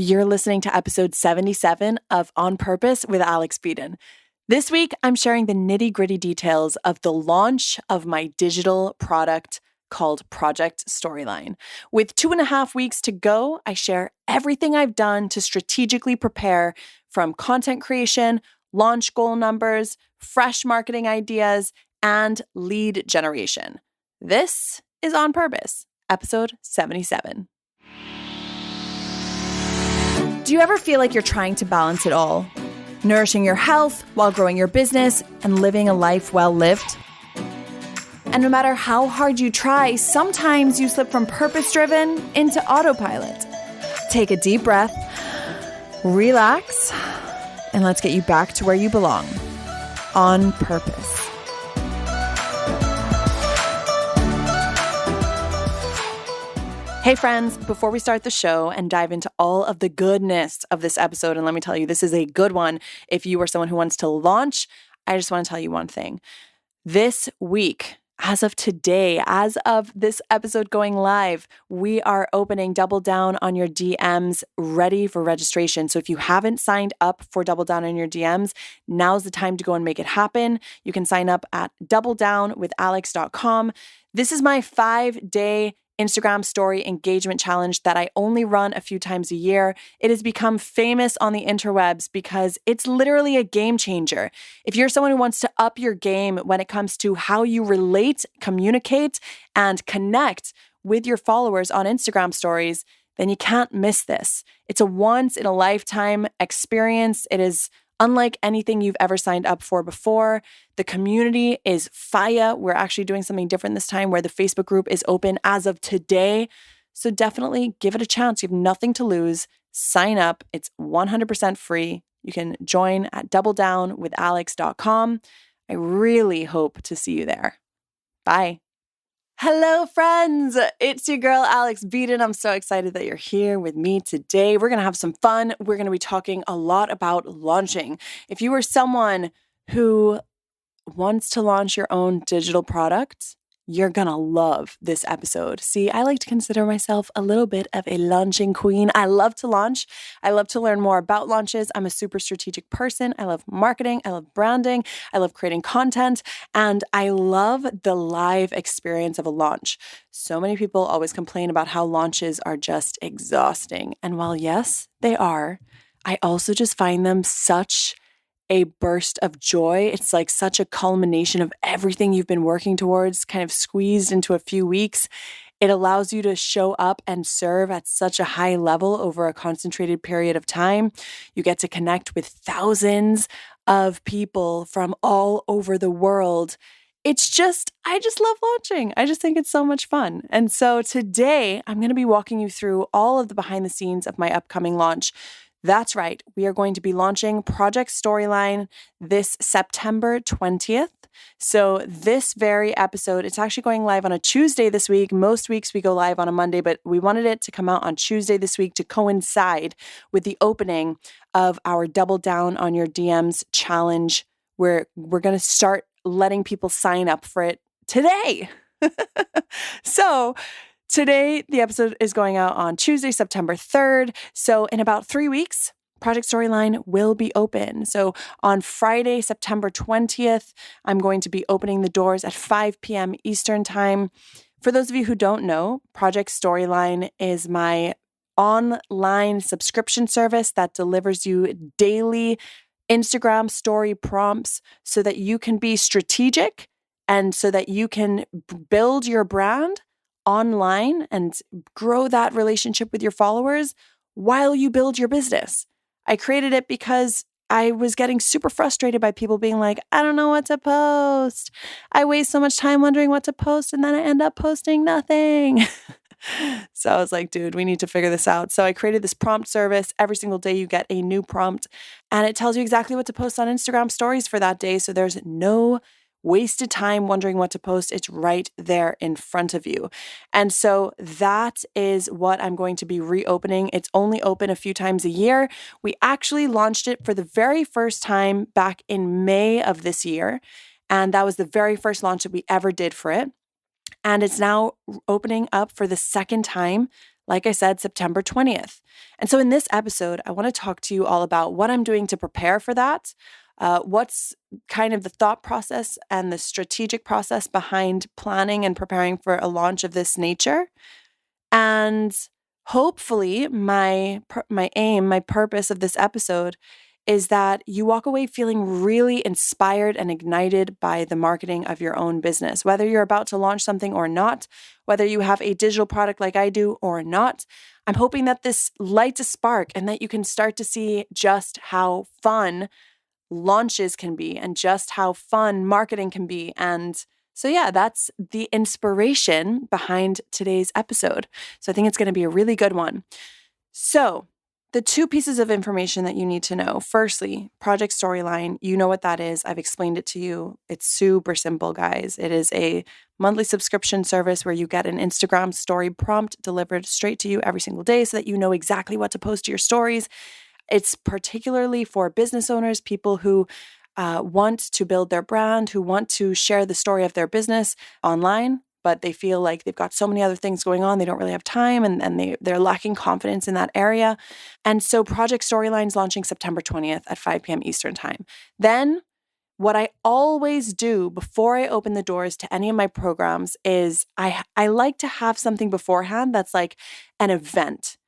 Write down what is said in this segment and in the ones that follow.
You're listening to episode 77 of On Purpose with Alex Beadon. This week, I'm sharing the nitty-gritty details of the launch of my digital product called Project Storyline. With 2.5 weeks to go, I share everything I've done to strategically prepare, from content creation, launch goal numbers, fresh marketing ideas, and lead generation. This is On Purpose, episode 77. Do you ever feel like you're trying to balance it all? Nourishing your health while growing your business and living a life well lived? And no matter how hard you try, sometimes you slip from purpose-driven into autopilot. Take a deep breath, relax, and let's get you back to where you belong. On purpose. Hey friends, before we start the show and dive into all of the goodness of this episode, and let me tell you, this is a good one. If you are someone who wants to launch, I just want to tell you one thing. This week, as of today, as of this episode going live, we are opening Double Down on Your DMs ready for registration. So if you haven't signed up for Double Down on Your DMs, now's the time to go and make it happen. You can sign up at doubledownwithalex.com. This is my 5-day Instagram story engagement challenge that I only run a few times a year. It has become famous on the interwebs because it's literally a game changer. If you're someone who wants to up your game when it comes to how you relate, communicate, and connect with your followers on Instagram stories, then you can't miss this. It's a once-in-a-lifetime experience. It is unlike anything you've ever signed up for before. The community is fire. We're actually doing something different this time where the Facebook group is open as of today. So definitely give it a chance. You have nothing to lose. Sign up. It's 100% free. You can join at doubledownwithalex.com. I really hope to see you there. Bye. Hello, friends. It's your girl, Alex Beadon. I'm so excited that you're here with me today. We're going to have some fun. We're going to be talking a lot about launching. If you are someone who wants to launch your own digital product, you're going to love this episode. See, I like to consider myself a little bit of a launching queen. I love to launch. I love to learn more about launches. I'm a super strategic person. I love marketing. I love branding. I love creating content. And I love the live experience of a launch. So many people always complain about how launches are just exhausting. And while yes, they are, I also just find them such a burst of joy. It's like such a culmination of everything you've been working towards, kind of squeezed into a few weeks. It allows you to show up and serve at such a high level over a concentrated period of time. You get to connect with thousands of people from all over the world. I just love launching. I just think it's so much fun. And so today I'm going to be walking you through all of the behind the scenes of my upcoming launch. That's right. We are going to be launching Project Storyline this September 20th. So this very episode, it's actually going live on a Tuesday this week. Most weeks we go live on a Monday, but we wanted it to come out on Tuesday this week to coincide with the opening of our Double Down on Your DMs challenge, where we're going to start letting people sign up for it today. So today, the episode is going out on Tuesday, September 3rd. So in about 3 weeks, Project Storyline will be open. So on Friday, September 20th, I'm going to be opening the doors at 5 p.m. Eastern Time. For those of you who don't know, Project Storyline is my online subscription service that delivers you daily Instagram story prompts so that you can be strategic and so that you can build your brand online and grow that relationship with your followers while you build your business. I created it because I was getting super frustrated by people being like, I don't know what to post. I waste so much time wondering what to post and then I end up posting nothing. So I was like, dude, we need to figure this out. So I created this prompt service. Every single day you get a new prompt and it tells you exactly what to post on Instagram stories for that day. So there's no wasted time wondering what to post. It's right there in front of you. And so that is what I'm going to be reopening. It's only open a few times a year. We actually launched it for the very first time back in May of this year. And that was the very first launch that we ever did for it. And it's now opening up for the second time like I said, September 20th. And so in this episode, I want to talk to you all about what I'm doing to prepare for that, what's kind of the thought process and the strategic process behind planning and preparing for a launch of this nature. And hopefully my aim, my purpose of this episode is that you walk away feeling really inspired and ignited by the marketing of your own business. Whether you're about to launch something or not, whether you have a digital product like I do or not, I'm hoping that this lights a spark and that you can start to see just how fun launches can be and just how fun marketing can be. And so, yeah, that's the inspiration behind today's episode. So I think it's going to be a really good one. So the two pieces of information that you need to know. Firstly, Project Storyline. You know what that is. I've explained it to you. It's super simple, guys. It is a monthly subscription service where you get an Instagram story prompt delivered straight to you every single day so that you know exactly what to post to your stories. It's particularly for business owners, people who want to build their brand, who want to share the story of their business online, but they feel like they've got so many other things going on, they don't really have time, and they're lacking confidence in that area. And so Project Storyline's launching September 20th at 5 p.m. Eastern Time. Then what I always do before I open the doors to any of my programs is I like to have something beforehand that's like an event.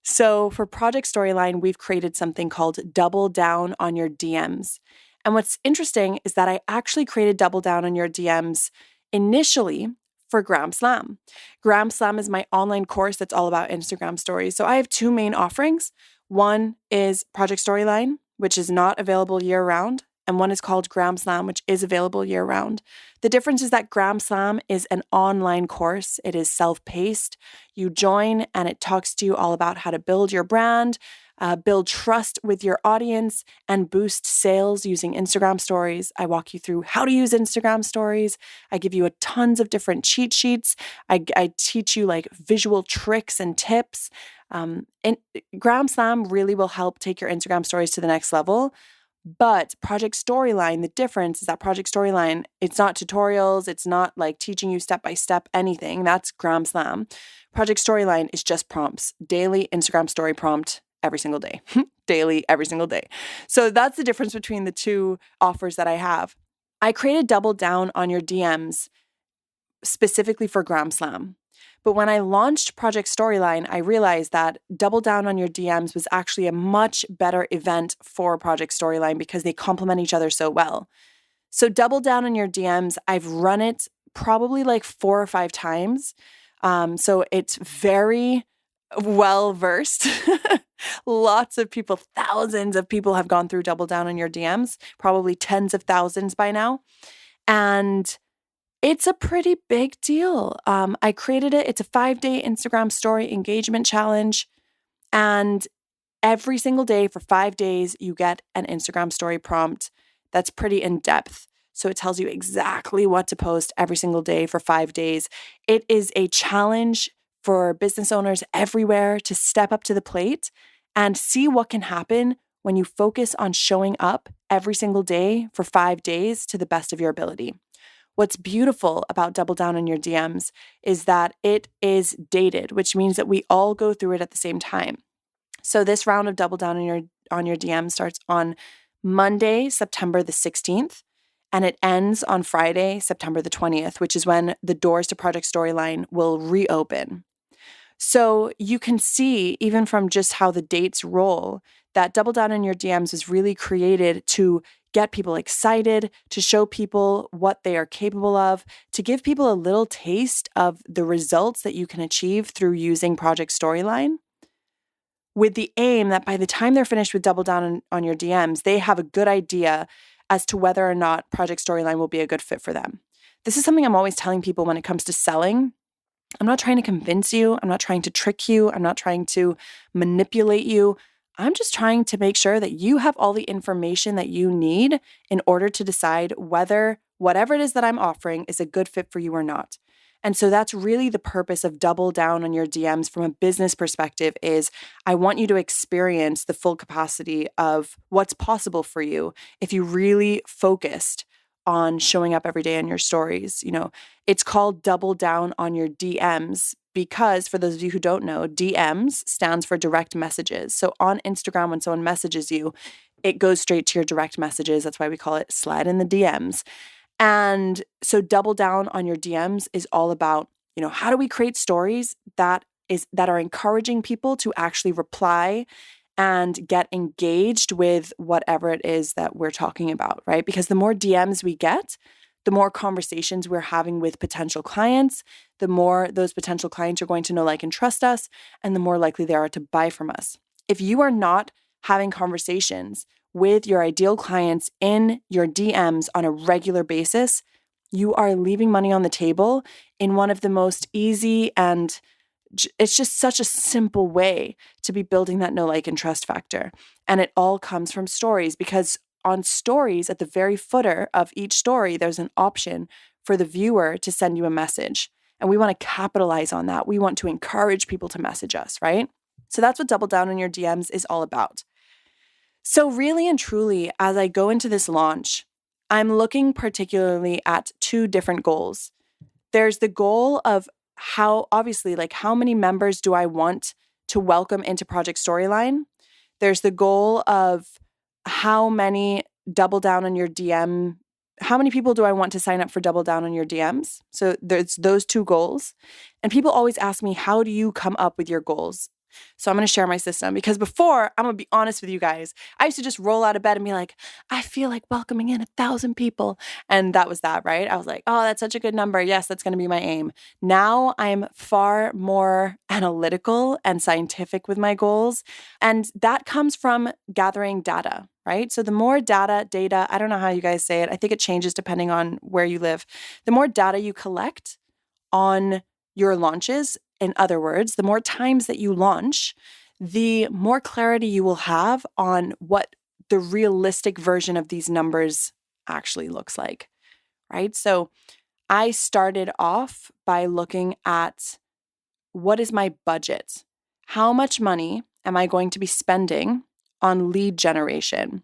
So for Project Storyline, we've created something called Double Down on Your DMs. And what's interesting is that I actually created Double Down on Your DMs initially for Gram Slam. Gram Slam is my online course that's all about Instagram stories. So I have two main offerings. One is Project Storyline, which is not available year-round, and one is called Gram Slam, which is available year-round. The difference is that Gram Slam is an online course. It is self-paced. You join and it talks to you all about how to build your brand, build trust with your audience, and boost sales using Instagram stories. I walk you through how to use Instagram stories. I give you tons of different cheat sheets. I teach you like visual tricks and tips. And Gram Slam really will help take your Instagram stories to the next level. But Project Storyline, the difference is that Project Storyline, it's not tutorials, it's not like teaching you step-by-step anything. That's Gram Slam. Project Storyline is just prompts, daily Instagram story prompt every single day, daily, every single day. So that's the difference between the two offers that I have. I created Double Down on Your DMs specifically for Gram Slam. But when I launched Project Storyline, I realized that Double Down on Your DMs was actually a much better event for Project Storyline because they complement each other so well. So Double Down on Your DMs, I've run it probably like 4 or 5 times. So it's very well versed. Lots of people, thousands of people have gone through Double Down on Your DMs, probably tens of thousands by now. And it's a pretty big deal. I created it. It's a 5-day Instagram story engagement challenge. And every single day for 5 days, you get an Instagram story prompt that's pretty in depth. So it tells you exactly what to post every single day for 5 days. It is a challenge for business owners everywhere to step up to the plate and see what can happen when you focus on showing up every single day for 5 days to the best of your ability. What's beautiful about Double Down on Your DMs is that it is dated, which means that we all go through it at the same time. So this round of Double Down on your DMs starts on Monday, September the 16th, and it ends on Friday, September the 20th, which is when the doors to Project Storyline will reopen. So you can see, even from just how the dates roll, that Double Down on Your DMs was really created to get people excited, to show people what they are capable of, to give people a little taste of the results that you can achieve through using Project Storyline, with the aim that by the time they're finished with Double Down on Your DMs, they have a good idea as to whether or not Project Storyline will be a good fit for them. This is something I'm always telling people when it comes to selling. I'm not trying to convince you. I'm not trying to trick you. I'm not trying to manipulate you. I'm just trying to make sure that you have all the information that you need in order to decide whether whatever it is that I'm offering is a good fit for you or not. And so that's really the purpose of Double Down on Your DMs from a business perspective is I want you to experience the full capacity of what's possible for you if you really focused on showing up every day in your stories. You know, it's called Double Down on Your DMs because for those of you who don't know, DMs stands for direct messages. So on Instagram, when someone messages you, it goes straight to your direct messages. That's why we call it slide in the DMs. And so double down on your DMs is all about, how do we create stories that are encouraging people to actually reply and get engaged with whatever it is that we're talking about, right? Because the more DMs we get, the more conversations we're having with potential clients, the more those potential clients are going to know, like, and trust us, and the more likely they are to buy from us. If you are not having conversations with your ideal clients in your DMs on a regular basis, you are leaving money on the table in one of the most easy and it's just such a simple way to be building that know, like, and trust factor. And it all comes from stories, because on stories, at the very footer of each story, there's an option for the viewer to send you a message. And we want to capitalize on that. We want to encourage people to message us, right? So that's what double down on your DMs is all about. So really and truly, as I go into this launch, I'm looking particularly at two different goals. There's the goal of how many members do I want to welcome into Project Storyline? There's the goal of how many double down on your DM, how many people do I want to sign up for double down on your DMs? So there's those two goals. And people always ask me, how do you come up with your goals? So I'm going to share my system, because before, I'm going to be honest with you guys, I used to just roll out of bed and be like, I feel like welcoming in 1,000 people. And that was that, right? I was like, oh, that's such a good number. Yes, that's going to be my aim. Now I'm far more analytical and scientific with my goals. And that comes from gathering data, right? So the more data, I don't know how you guys say it. I think it changes depending on where you live. The more data you collect on your launches, in other words, the more times that you launch, the more clarity you will have on what the realistic version of these numbers actually looks like, right? So I started off by looking at, what is my budget? How much money am I going to be spending on lead generation,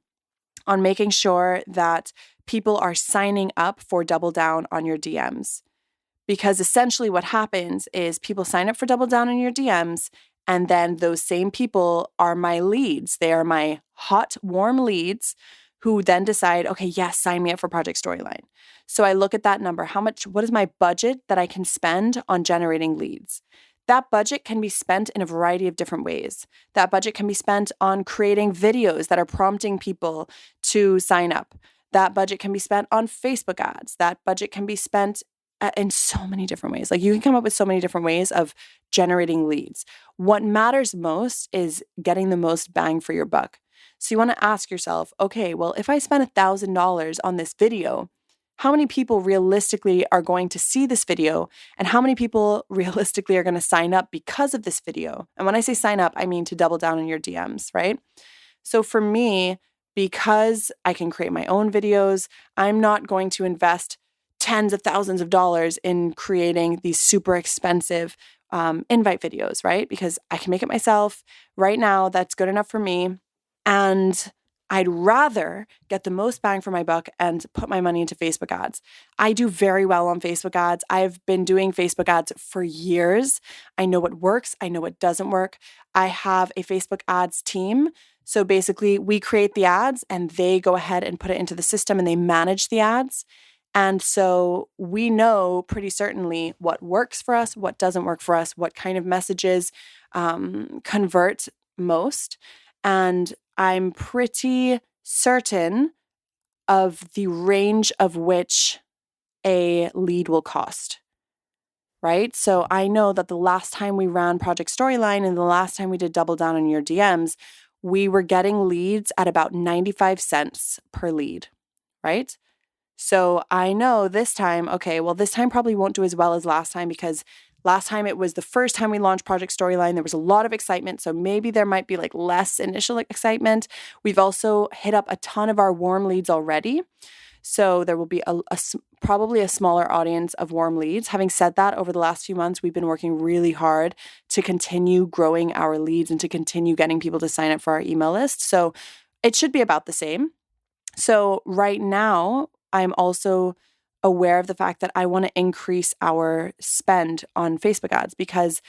on making sure that people are signing up for double down on your DMs? Because essentially what happens is people sign up for double down on your DMs, and then those same people are my leads. They are my hot, warm leads who then decide, okay, yes, sign me up for Project Storyline. So I look at that number. What is my budget that I can spend on generating leads? That budget can be spent in a variety of different ways. That budget can be spent on creating videos that are prompting people to sign up. That budget can be spent on Facebook ads. That budget can be spent in so many different ways. Like, you can come up with so many different ways of generating leads. What matters most is getting the most bang for your buck. So you want to ask yourself, okay, well, if I spend $1,000 on this video, how many people realistically are going to see this video? And how many people realistically are going to sign up because of this video? And when I say sign up, I mean to double down on your DMs, right? So for me, because I can create my own videos, I'm not going to invest tens of thousands of dollars in creating these super expensive invite videos, right? Because I can make it myself. Right now, that's good enough for me. And I'd rather get the most bang for my buck and put my money into Facebook ads. I do very well on Facebook ads. I've been doing Facebook ads for years. I know what works. I know what doesn't work. I have a Facebook ads team. So basically, we create the ads and they go ahead and put it into the system and they manage the ads. And so we know pretty certainly what works for us, what doesn't work for us, what kind of messages convert most. And I'm pretty certain of the range of which a lead will cost, right? So I know that the last time we ran Project Storyline and the last time we did Double Down on Your DMs, we were getting leads at about 95 cents per lead, right? So I know this time, okay, well, this time probably won't do as well as last time, because last time it was the first time we launched Project Storyline. There was a lot of excitement. So maybe there might be like less initial excitement. We've also hit up a ton of our warm leads already. So there will be probably a smaller audience of warm leads. Having said that, over the last few months, we've been working really hard to continue growing our leads and to continue getting people to sign up for our email list. So it should be about the same. So right now, I'm also aware of the fact that I want to increase our spend on Facebook ads, because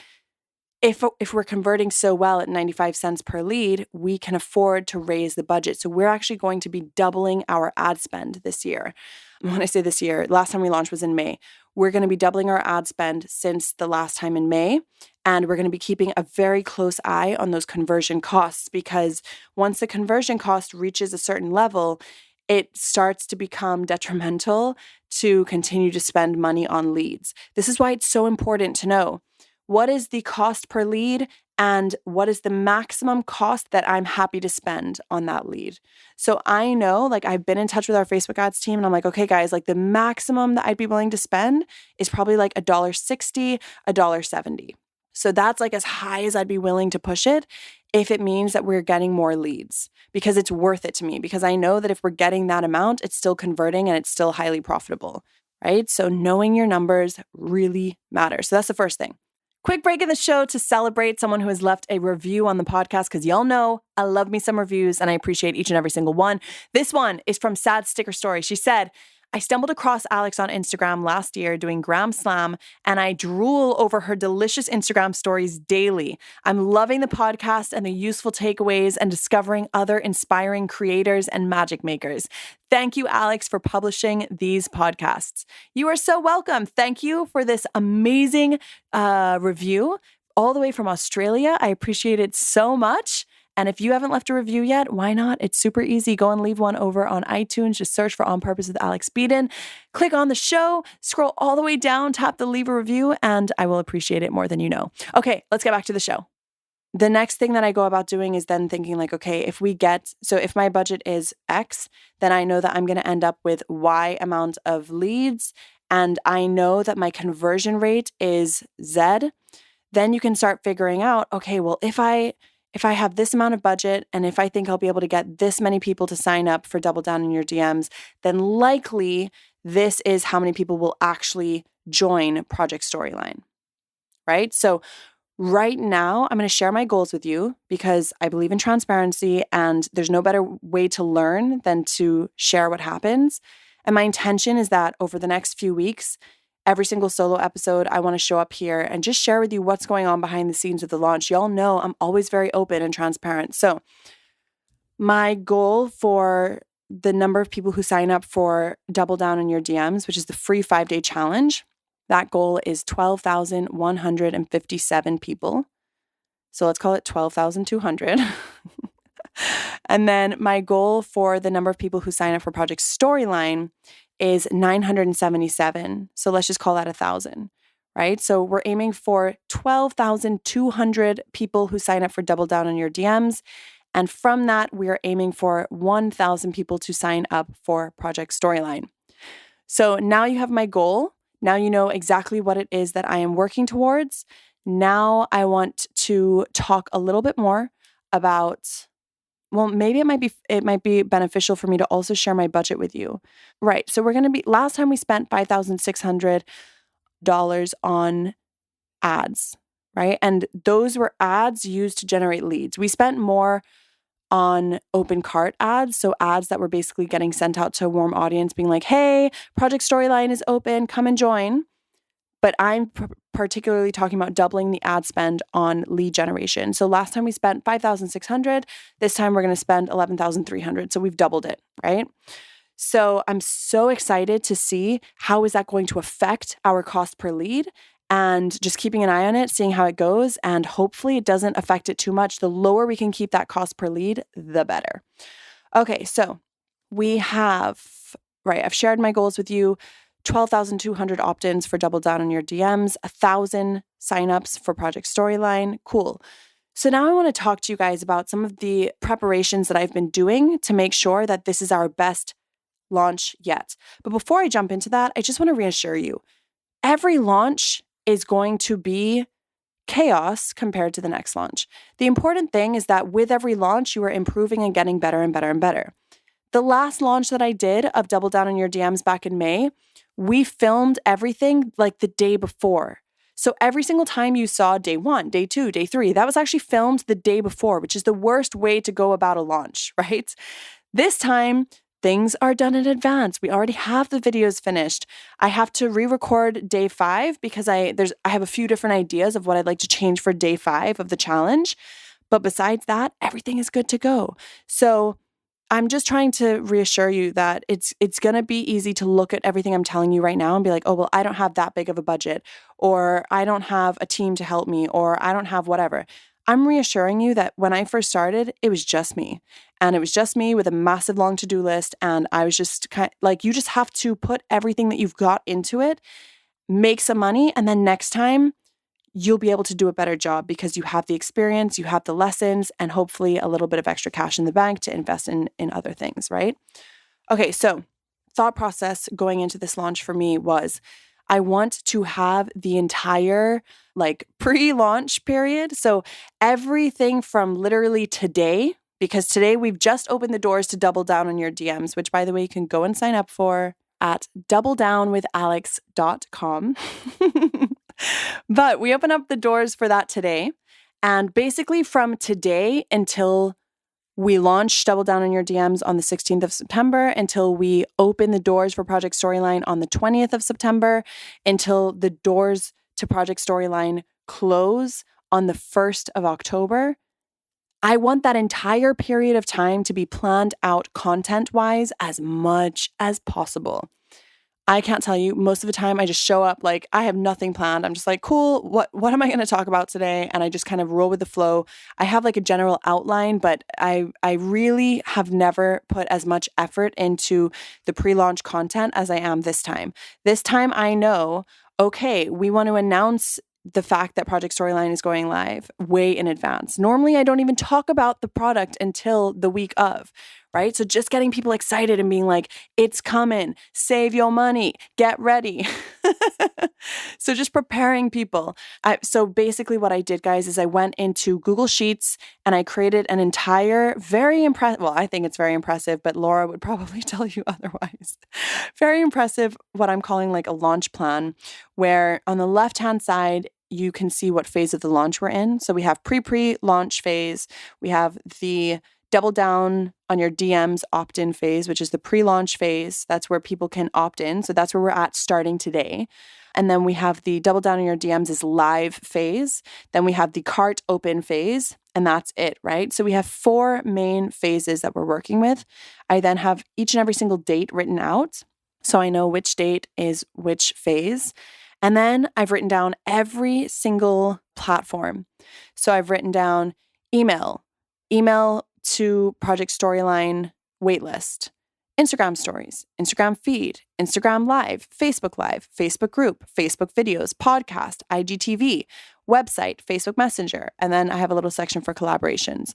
if we're converting so well at 95 cents per lead, we can afford to raise the budget. So we're actually going to be doubling our ad spend this year. When I say this year, last time we launched was in May. We're going to be doubling our ad spend since the last time in May. And we're going to be keeping a very close eye on those conversion costs, because once the conversion cost reaches a certain level, it starts to become detrimental to continue to spend money on leads. This is why it's so important to know what is the cost per lead and what is the maximum cost that I'm happy to spend on that lead. So I know, like, I've been in touch with our Facebook ads team and I'm like, okay, guys, like the maximum that I'd be willing to spend is probably like $1.60, $1.70. So that's like as high as I'd be willing to push it if it means that we're getting more leads, because it's worth it to me, because I know that if we're getting that amount, it's still converting and it's still highly profitable, right? So knowing your numbers really matters. So that's the first thing. Quick break in the show to celebrate someone who has left a review on the podcast, because y'all know I love me some reviews and I appreciate each and every single one. This one is from Sad Sticker Story. She said, I stumbled across Alex on Instagram last year doing Gram Slam, and I drool over her delicious Instagram stories daily. I'm loving the podcast and the useful takeaways and discovering other inspiring creators and magic makers. Thank you, Alex, for publishing these podcasts. You are so welcome. Thank you for this amazing review all the way from Australia. I appreciate it so much. And if you haven't left a review yet, why not? It's super easy. Go and leave one over on iTunes. Just search for On Purpose with Alex Beadon. Click on the show, scroll all the way down, tap the leave a review, and I will appreciate it more than you know. Okay, let's get back to the show. The next thing that I go about doing is then thinking like, okay, if my budget is X, then I know that I'm going to end up with Y amount of leads, and I know that my conversion rate is Z. Then you can start figuring out, okay, well, if I have this amount of budget and if I think I'll be able to get this many people to sign up for Double Down in Your DMs, then likely this is how many people will actually join Project Storyline, right? So right now, I'm going to share my goals with you because I believe in transparency and there's no better way to learn than to share what happens. And my intention is that over the next few weeks, every single solo episode, I want to show up here and just share with you what's going on behind the scenes of the launch. Y'all know I'm always very open and transparent. So my goal for the number of people who sign up for Double Down in Your DMs, which is the free 5-day challenge, that goal is 12,157 people. So let's call it 12,200. And then my goal for the number of people who sign up for Project Storyline is 977. So let's just call that 1,000, right? So we're aiming for 12,200 people who sign up for Double Down on Your DMs. And from that, we are aiming for 1,000 people to sign up for Project Storyline. So now you have my goal. Now you know exactly what it is that I am working towards. Now I want to talk a little bit more about, well, maybe it might be beneficial for me to also share my budget with you. Right. So last time we spent $5,600 on ads, right? And those were ads used to generate leads. We spent more on open cart ads. So ads that were basically getting sent out to a warm audience being like, hey, Project Storyline is open, come and join. But I'm particularly talking about doubling the ad spend on lead generation. So last time we spent $5,600. This time we're going to spend $11,300. So we've doubled it, right? So I'm so excited to see how is that going to affect our cost per lead, and just keeping an eye on it, seeing how it goes. And hopefully it doesn't affect it too much. The lower we can keep that cost per lead, the better. Okay, so I've shared my goals with you. 12,200 opt-ins for Double Down on Your DMs, 1,000 signups for Project Storyline. Cool. So now I want to talk to you guys about some of the preparations that I've been doing to make sure that this is our best launch yet. But before I jump into that, I just want to reassure you, every launch is going to be chaos compared to the next launch. The important thing is that with every launch, you are improving and getting better and better and better. The last launch that I did of Double Down on Your DMs back in May, we filmed everything like the day before. So every single time you saw day 1, day 2, day 3, that was actually filmed the day before, which is the worst way to go about a launch, right? This time, things are done in advance. We already have the videos finished. I have to re-record day 5 because I have a few different ideas of what I'd like to change for day 5 of the challenge. But besides that, everything is good to go. So I'm just trying to reassure you that it's going to be easy to look at everything I'm telling you right now and be like, oh, well, I don't have that big of a budget, or I don't have a team to help me, or I don't have whatever. I'm reassuring you that when I first started, it was just me. And it was just me with a massive long to-do list. And I was just you just have to put everything that you've got into it, make some money, and then next time you'll be able to do a better job because you have the experience, you have the lessons, and hopefully a little bit of extra cash in the bank to invest in other things, right? Okay, so thought process going into this launch for me was I want to have the entire pre-launch period. So everything from literally today, because today we've just opened the doors to Double Down on Your DMs, which by the way, you can go and sign up for at doubledownwithalex.com. But we open up the doors for that today. And basically from today until we launch Double Down on Your DMs on the 16th of September, until we open the doors for Project Storyline on the 20th of September, until the doors to Project Storyline close on the 1st of October, I want that entire period of time to be planned out content-wise as much as possible. I can't tell you, most of the time I just show up like I have nothing planned. I'm just like, cool, what am I going to talk about today? And I just kind of roll with the flow. I have like a general outline, but I really have never put as much effort into the pre-launch content as I am this time. This time I know, okay, we want to announce the fact that Project Storyline is going live way in advance. Normally, I don't even talk about the product until the week of, right? So just getting people excited and being like, it's coming, save your money, get ready. So just preparing people. So basically what I did, guys, is I went into Google Sheets and I created an entire very impressive, well, I think it's very impressive, but Laura would probably tell you otherwise. Very impressive, what I'm calling like a launch plan, where on the left-hand side, you can see what phase of the launch we're in. So we have pre-launch phase. We have the Double Down on Your DMs opt-in phase, which is the pre-launch phase. That's where people can opt in. So that's where we're at starting today. And then we have the Double Down on Your DMs is live phase. Then we have the cart open phase, and that's it, right? So we have 4 main phases that we're working with. I then have each and every single date written out, so I know which date is which phase. And then I've written down every single platform. So I've written down email to Project Storyline waitlist, Instagram stories, Instagram feed, Instagram live, Facebook group, Facebook videos, podcast, IGTV, website, Facebook Messenger. And then I have a little section for collaborations.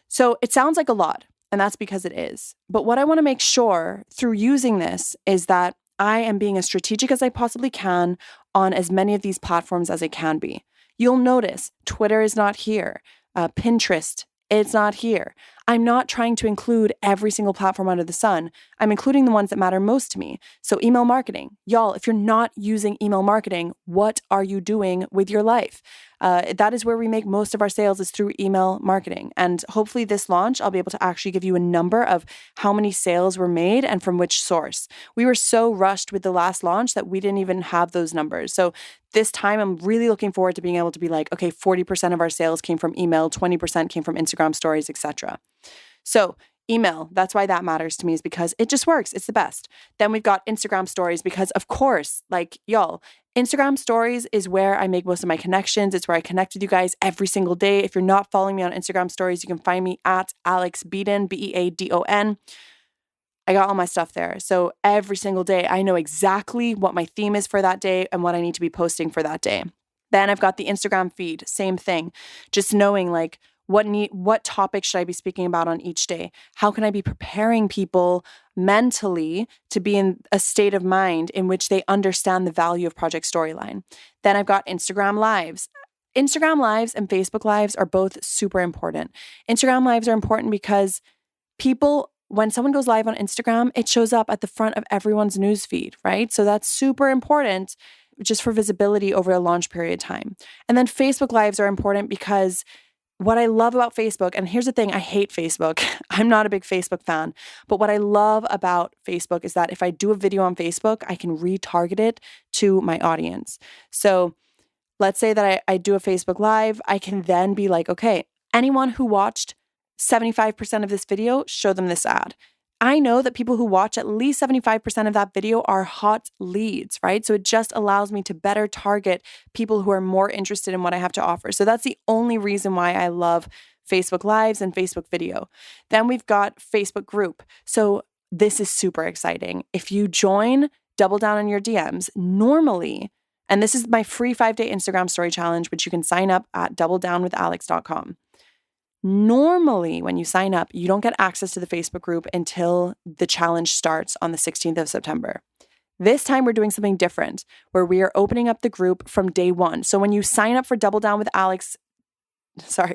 So it sounds like a lot, and that's because it is. But what I want to make sure through using this is that I am being as strategic as I possibly can on as many of these platforms as I can be. You'll notice Twitter is not here. Pinterest, it's not here. I'm not trying to include every single platform under the sun. I'm including the ones that matter most to me. So email marketing. Y'all, if you're not using email marketing, what are you doing with your life? That is where we make most of our sales, is through email marketing. And hopefully this launch, I'll be able to actually give you a number of how many sales were made and from which source. We were so rushed with the last launch that we didn't even have those numbers. So this time I'm really looking forward to being able to be like, okay, 40% of our sales came from email, 20% came from Instagram stories, etc. So email, that's why that matters to me, is because it just works. It's the best. Then we've got Instagram stories because, of course, like y'all, Instagram stories is where I make most of my connections. It's where I connect with you guys every single day. If you're not following me on Instagram stories, you can find me at Alex Beadon, Beadon. I got all my stuff there. So every single day, I know exactly what my theme is for that day and what I need to be posting for that day. Then I've got the Instagram feed, same thing. Just knowing like, what topic should I be speaking about on each day? How can I be preparing people mentally to be in a state of mind in which they understand the value of Project Storyline? Then I've got Instagram Lives. Instagram Lives and Facebook Lives are both super important. Instagram Lives are important because people, when someone goes live on Instagram, it shows up at the front of everyone's newsfeed, right? So that's super important just for visibility over a launch period of time. And then Facebook Lives are important because what I love about Facebook, and here's the thing, I hate Facebook. I'm not a big Facebook fan, but what I love about Facebook is that if I do a video on Facebook, I can retarget it to my audience. So let's say that I do a Facebook Live, I can then be like, okay, anyone who watched 75% of this video, show them this ad. I know that people who watch at least 75% of that video are hot leads, right? So it just allows me to better target people who are more interested in what I have to offer. So that's the only reason why I love Facebook Lives and Facebook video. Then we've got Facebook group. So this is super exciting. If you join Double Down on Your DMs, normally, and this is my free 5-day Instagram story challenge, which you can sign up at doubledownwithalex.com. Normally, when you sign up, you don't get access to the Facebook group until the challenge starts on the 16th of September. This time, we're doing something different where we are opening up the group from day one. So when you sign up for Double Down with Alex,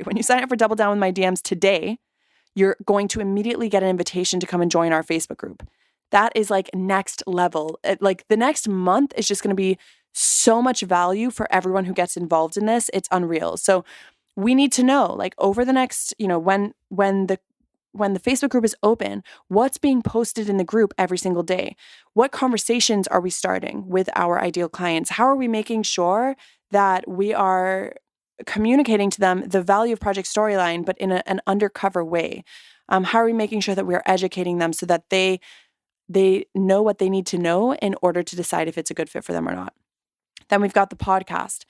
when you sign up for Double Down with my DMs today, you're going to immediately get an invitation to come and join our Facebook group. That is like next level. Like the next month is just going to be so much value for everyone who gets involved in this. It's unreal. So we need to know, like over the next, when the Facebook group is open, what's being posted in the group every single day? What conversations are we starting with our ideal clients? How are we making sure that we are communicating to them the value of Project Storyline, but in an undercover way? How are we making sure that we are educating them so that they know what they need to know in order to decide if it's a good fit for them or not? Then we've got the podcast.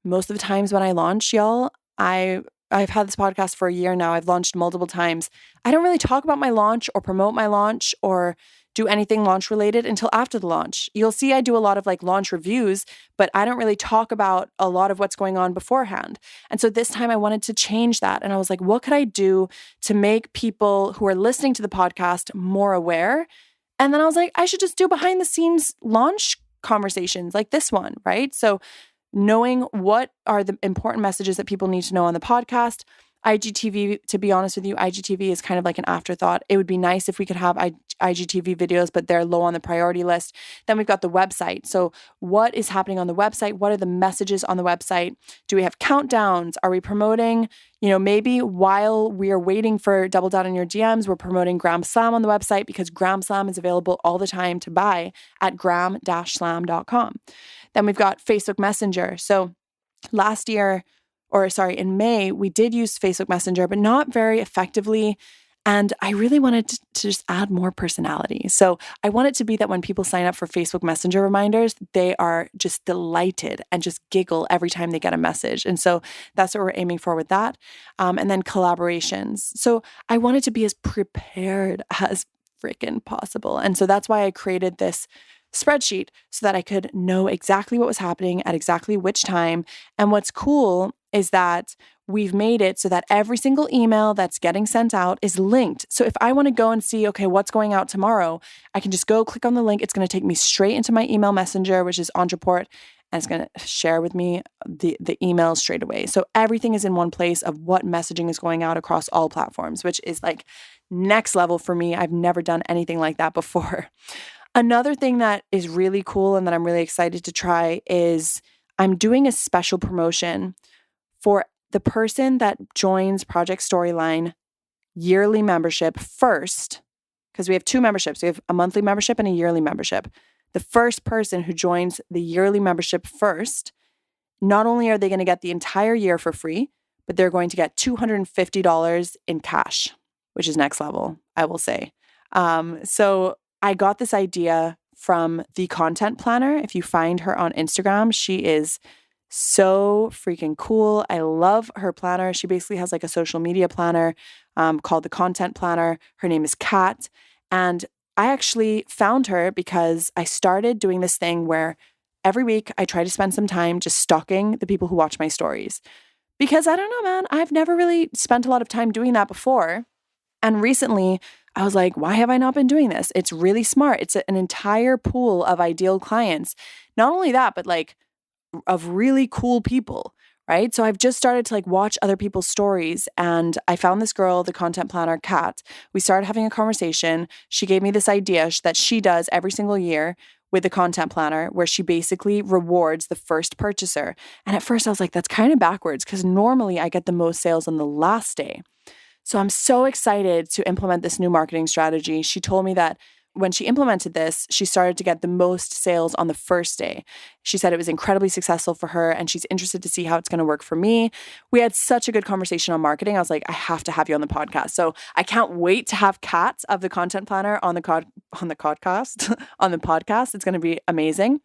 Most of the times when I launch, y'all, I've had this podcast for a year now. I've launched multiple times. I don't really talk about my launch or promote my launch or do anything launch related until after the launch. You'll see I do a lot of like launch reviews, but I don't really talk about a lot of what's going on beforehand. And so this time I wanted to change that. And I was like, what could I do to make people who are listening to the podcast more aware? And then I was like, I should just do behind the scenes launch conversations like this one, right? So knowing what are the important messages that people need to know on the podcast. IGTV, to be honest with you, IGTV is kind of like an afterthought. It would be nice if we could have IGTV videos, but they're low on the priority list. Then we've got the website. So what is happening on the website? What are the messages on the website? Do we have countdowns? Are we promoting, maybe while we are waiting for Double Down in Your DMs, we're promoting Gram Slam on the website because Gram Slam is available all the time to buy at gram-slam.com. Then we've got Facebook Messenger. So in May, we did use Facebook Messenger, but not very effectively. And I really wanted to just add more personality. So I want it to be that when people sign up for Facebook Messenger reminders, they are just delighted and just giggle every time they get a message. And so that's what we're aiming for with that. And then collaborations. So I wanted to be as prepared as freaking possible. And so that's why I created this spreadsheet so that I could know exactly what was happening at exactly which time. And what's cool is that we've made it so that every single email that's getting sent out is linked. So if I want to go and see, okay, what's going out tomorrow, I can just go click on the link. It's going to take me straight into my email messenger, which is Entreport, and it's going to share with me the emails straight away. So everything is in one place of what messaging is going out across all platforms, which is like next level for me. I've never done anything like that before. Another thing that is really cool and that I'm really excited to try is I'm doing a special promotion for the person that joins Project Storyline yearly membership first, because we have two memberships. We have a monthly membership and a yearly membership. The first person who joins the yearly membership first, not only are they going to get the entire year for free, but they're going to get $250 in cash, which is next level, I will say. So I got this idea from the content planner. If you find her on Instagram, she is so freaking cool. I love her planner. She basically has like a social media planner called the Content Planner. Her name is Kat. And I actually found her because I started doing this thing where every week I try to spend some time just stalking the people who watch my stories. Because I don't know, man, I've never really spent a lot of time doing that before. And recently I was like, why have I not been doing this? It's really smart. It's an entire pool of ideal clients. Not only that, but like of really cool people, right? So I've just started to like watch other people's stories, and I found this girl, the content planner, Kat. We started having a conversation. She gave me this idea that she does every single year with the content planner where she basically rewards the first purchaser. And at first I was like, that's kind of backwards because normally I get the most sales on the last day. So I'm so excited to implement this new marketing strategy. She told me that when she implemented this, she started to get the most sales on the first day. She said it was incredibly successful for her and she's interested to see how it's going to work for me. We had such a good conversation on marketing. I was like, I have to have you on the podcast. So I can't wait to have Kat of the content planner on the podcast. On the podcast. It's going to be amazing.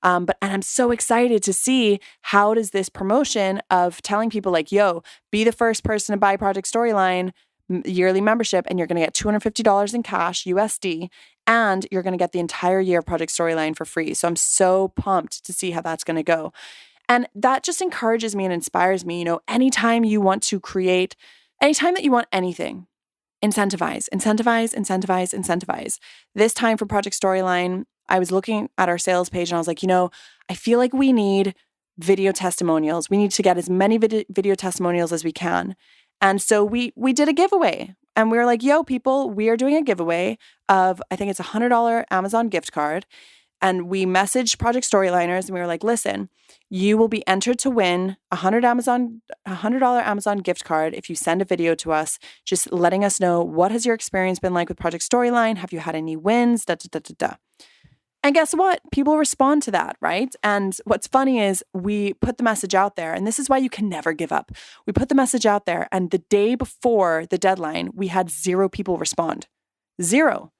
And I'm so excited to see how does this promotion of telling people like, yo, be the first person to buy Project Storyline yearly membership and you're going to get $250 in cash USD and you're going to get the entire year of Project Storyline for free. So I'm so pumped to see how that's going to go. And that just encourages me and inspires me. Anytime you want to create, anytime that you want anything, incentivize. This time for Project Storyline, I was looking at our sales page and I was like, I feel like we need video testimonials. We need to get as many video testimonials as we can. And so we did a giveaway and we were like, yo, people, we are doing a giveaway of, I think it's $100 Amazon gift card. And we messaged Project Storyliners and we were like, listen, you will be entered to win a $100 Amazon gift card if you send a video to us, just letting us know what has your experience been like with Project Storyline? Have you had any wins? And guess what? People respond to that, right? And what's funny is we put the message out there, and this is why you can never give up. We put the message out there, and the day before the deadline, we had 0 people respond. 0.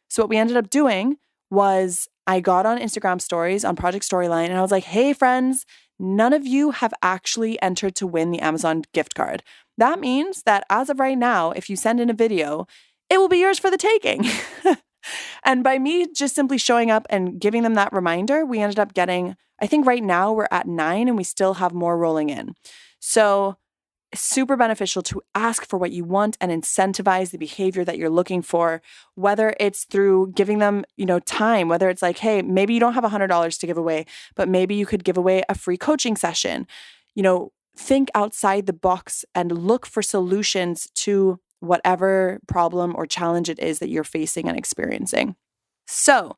So what we ended up doing was I got on Instagram stories on Project Storyline, and I was like, hey, friends, none of you have actually entered to win the Amazon gift card. That means that as of right now, if you send in a video, it will be yours for the taking. And by me just simply showing up and giving them that reminder, we ended up getting, I think right now we're at 9 and we still have more rolling in. So super beneficial to ask for what you want and incentivize the behavior that you're looking for, whether it's through giving them, time, whether it's like, hey, maybe you don't have $100 to give away, but maybe you could give away a free coaching session. Think outside the box and look for solutions to whatever problem or challenge it is that you're facing and experiencing. So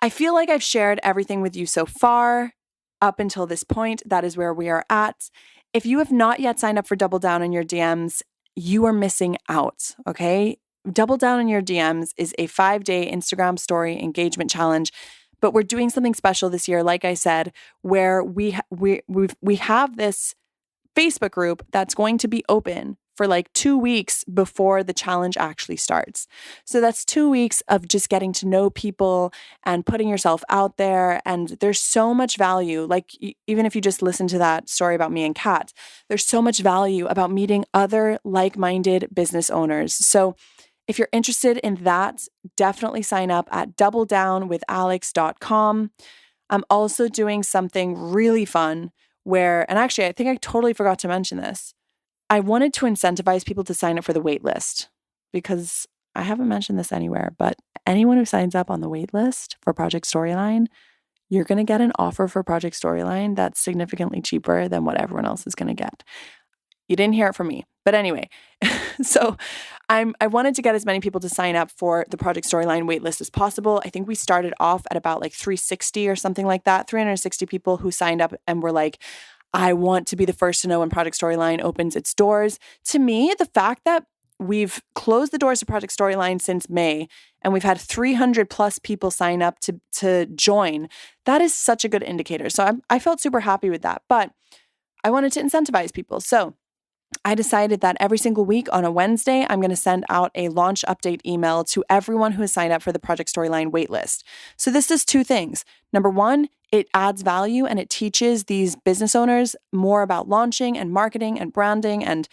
I feel like I've shared everything with you so far up until this point. That is where we are at. If you have not yet signed up for Double Down on your DMs, you are missing out, okay? Double Down on your DMs is a 5-day Instagram story engagement challenge, but we're doing something special this year, like I said, where we have this Facebook group that's going to be open for like 2 weeks before the challenge actually starts. So that's 2 weeks of just getting to know people and putting yourself out there. And there's so much value. Like even if you just listen to that story about me and Kat, there's so much value about meeting other like-minded business owners. So if you're interested in that, definitely sign up at doubledownwithalex.com. I'm also doing something really fun where, and actually I think I totally forgot to mention this. I wanted to incentivize people to sign up for the wait list because I haven't mentioned this anywhere, but anyone who signs up on the wait list for Project Storyline, you're going to get an offer for Project Storyline that's significantly cheaper than what everyone else is going to get. You didn't hear it from me. But anyway, so I wanted to get as many people to sign up for the Project Storyline waitlist as possible. I think we started off at about like 360 or something like that, 360 people who signed up and were like, I want to be the first to know when Project Storyline opens its doors. To me, the fact that we've closed the doors to Project Storyline since May and we've had 300 plus people sign up to join, that is such a good indicator. So I felt super happy with that, but I wanted to incentivize people. So I decided that every single week on a Wednesday, I'm going to send out a launch update email to everyone who has signed up for the Project Storyline waitlist. So this does 2 things. Number 1, it adds value and it teaches these business owners more about launching and marketing and branding and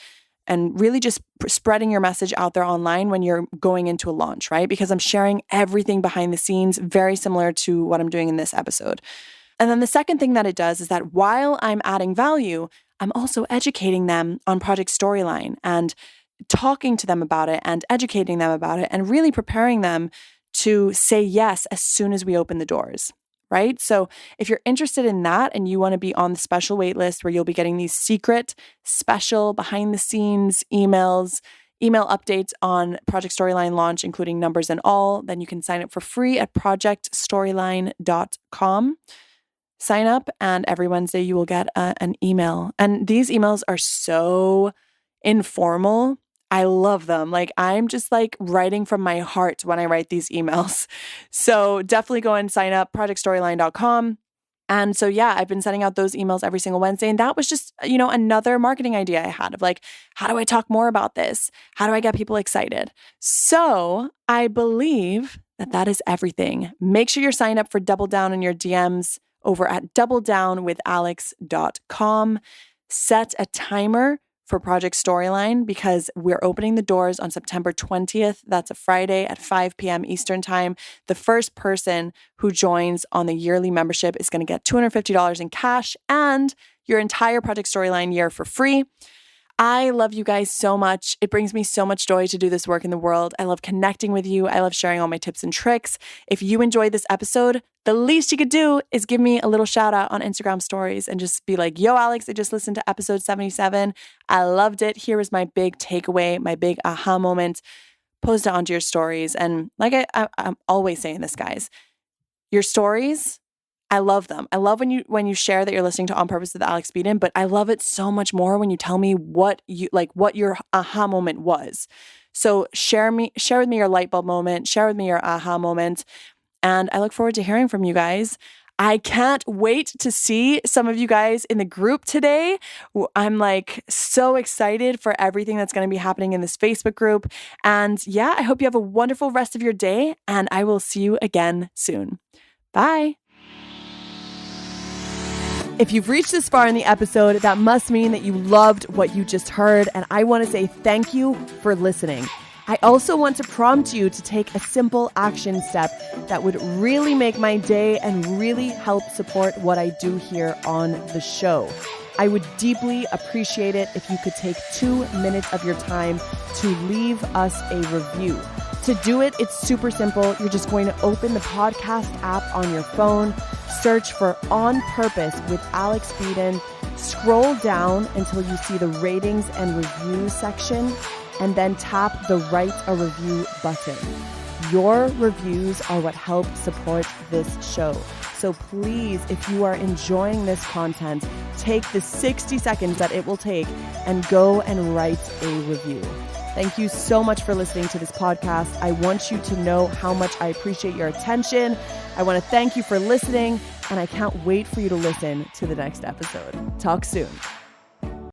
really just spreading your message out there online when you're going into a launch, right? Because I'm sharing everything behind the scenes, very similar to what I'm doing in this episode. And then the second thing that it does is that while I'm adding value, I'm also educating them on Project Storyline and talking to them about it and educating them about it and really preparing them to say yes as soon as we open the doors, right? So if you're interested in that and you want to be on the special wait list where you'll be getting these secret, special behind the scenes emails, email updates on Project Storyline launch, including numbers and all, then you can sign up for free at projectstoryline.com. Sign up, and every Wednesday you will get an email. And these emails are so informal. I love them. Like, I'm just like writing from my heart when I write these emails. So definitely go and sign up, projectstoryline.com. And so, yeah, I've been sending out those emails every single Wednesday. And that was just, another marketing idea I had of like, how do I talk more about this? How do I get people excited? So I believe that is everything. Make sure you're signed up for Double Down in your DMs over at doubledownwithalex.com. Set a timer for Project Storyline because we're opening the doors on September 20th. That's a Friday at 5 p.m. Eastern Time. The first person who joins on the yearly membership is going to get $250 in cash and your entire Project Storyline year for free. I love you guys so much. It brings me so much joy to do this work in the world. I love connecting with you. I love sharing all my tips and tricks. If you enjoyed this episode, the least you could do is give me a little shout out on Instagram stories and just be like, yo, Alex, I just listened to episode 77. I loved it. Here is my big takeaway, my big aha moment. Post it onto your stories. And like I'm always saying this, guys, your stories, I love them. I love when you share that you're listening to On Purpose with Alex Beadon, but I love it so much more when you tell me what your aha moment was. So share with me your light bulb moment, share with me your aha moment, and I look forward to hearing from you guys. I can't wait to see some of you guys in the group today. I'm like so excited for everything that's going to be happening in this Facebook group. And yeah, I hope you have a wonderful rest of your day, and I will see you again soon. Bye. If you've reached this far in the episode, that must mean that you loved what you just heard, and I want to say thank you for listening. I also want to prompt you to take a simple action step that would really make my day and really help support what I do here on the show. I would deeply appreciate it if you could take 2 minutes of your time to leave us a review. To do it, it's super simple. You're just going to open the podcast app on your phone, search for On Purpose with Alex Beadon, scroll down until you see the ratings and reviews section, and then tap the Write a Review button. Your reviews are what help support this show. So please, if you are enjoying this content, take the 60 seconds that it will take and go and write a review. Thank you so much for listening to this podcast. I want you to know how much I appreciate your attention. I want to thank you for listening, and I can't wait for you to listen to the next episode. Talk soon.